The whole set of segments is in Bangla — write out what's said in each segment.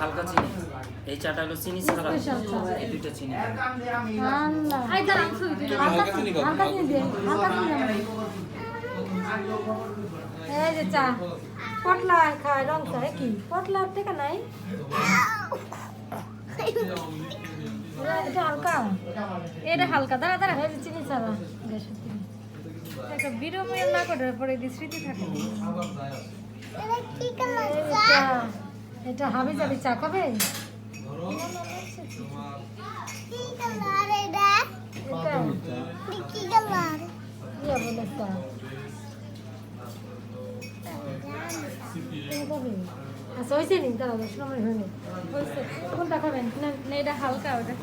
হালকা চিনি, এই চাটা হলো চিনি ছাড়া, এই দুইটা চিনি। এই যে চা পটলা খায় রং চা কি পটলা থেকে নাই এটা হালকা, এটা হালকা দাঁড়া দাঁড়া হয়ে চিনি ছাড়া গ্যাসের চিনি একটা বিরময় না করে পরে স্মৃতি থাকে। এটা হাবি যাবি চা খাবে? আচ্ছা হয়েছে নি দাঁড়া সময় হয়নি হয়েছে কোনটা খাবেন না এটা হালকা ওটা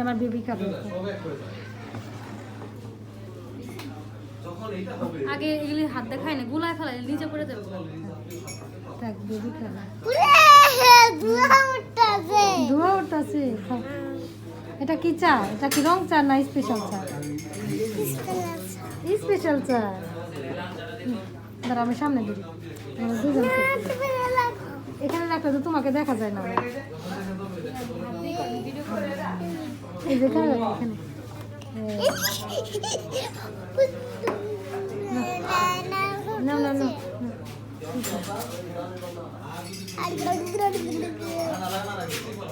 আমার বেবি খাবে আগে এগুলি হাত দেখায় না গুলায় ফেলায় নিচে পড়ে যাবে থাক বেবি খাবে ধোয়া উঠতেছে এটা কি চা? এটা কি রং চা না স্পেশাল চা? স্পেশাল চা দাঁড়া আমি সামনে দিই দুজনকে এখানে রাখলে তো তোমাকে দেখা যায় না এই যে এখানে না না না